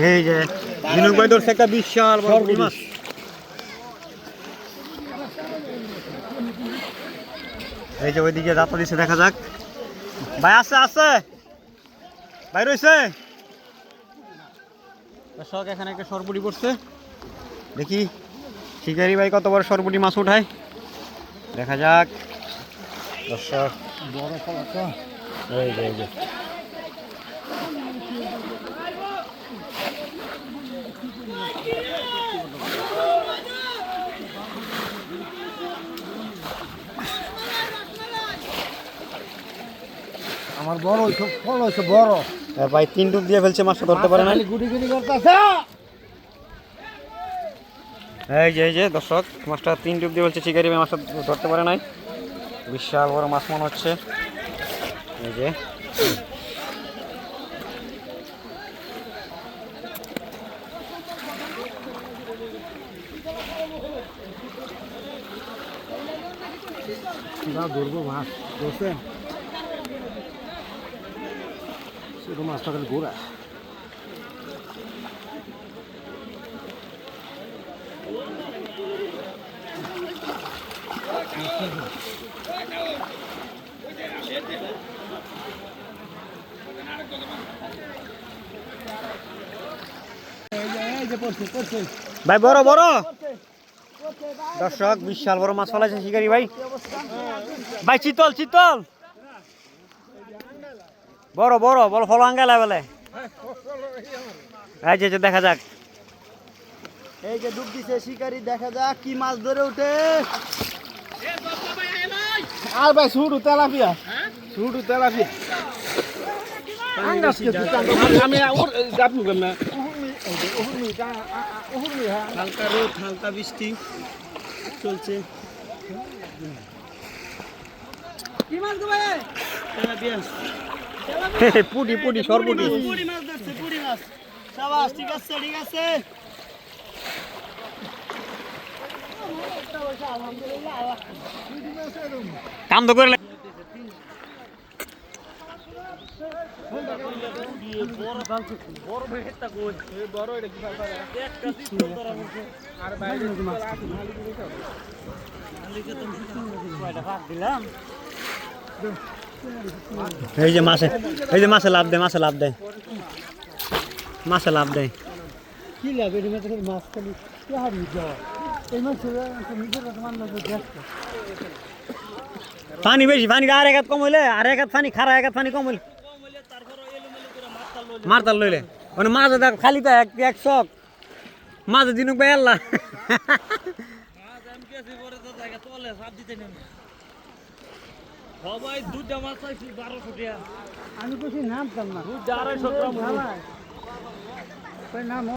এই যে জিনুক ভাই ধরছে একটা বিশাল বড় পুঁটি মাছ। এই যে ওইদিকে যাত্রা দিচ্ছে, দেখা যাক। ভাই আছে আছে ভাই রয়েছে দর্শক, এখানে একটা সরপুটি পড়ছে। দেখি শিকারি ভাই কত বড় সরপুটি মাছ উঠায়, দেখা যাক দর্শক। বড় ফলাটা এই যে এই যে আমার বড় হইছে, ফল হইছে বড়। ভাই 3 ডুব দিয়ে ফেলছে, মাছটা ধরতে পারে না। গুটি গুটি করতেছে। এই যে দর্শক, মাছটা 3 ডুব দিয়ে ফেলছে, শিকারি ভাই মাছটা ধরতে পারে নাই। বিশাল বড় মাছ মনে হচ্ছে। এই যে ধরবো মাছ ধরছেন, শুধু মাছটা খালি ঘোরা। ভাই বড় বড় দর্শক, বিশাল বড় মাছ ফেলাইছে শিকারি ভাই। ভাই চিতল চিতল বড় বড় বড় ফল আঙ্গালা বলে। এই যে দেখা যাক, এই যে ডুব দিছে শিকারি, দেখা যাক কি মাছ ধরে উঠে। আর ভাই শুরু তেলাপিয়া, শুরু তেলাপিয়া। হালকা রোদ হালকা বৃষ্টি চলছে। পুটি পুটি সরপুটি। ঠিক আছে ঠিক আছে। কাম তো করে এই যে মাছে, এই যে মাছে লাভ দেয়, মাছে লাভ দেয়, মাছে লাভ দেয়। কি লাভ এর মধ্যে মাছ খালি কি হারি যাওয়া। এই মাছ নিজের মান পানি বেশি, পানি আর এক হাত কম হইলে, আর এক হাত পানি খারা, এক হাত পানি কম হইলে মারতাল লইলে মানে মাঝে দেখ খালি তো এক শখ মাঝে দিনুক ভাই আল্লাহ। সবাই দুধ মাছ চাইছি 1200 টাকা। আমি কিছু নামতাম না, দুধ 250 গ্রাম। নাম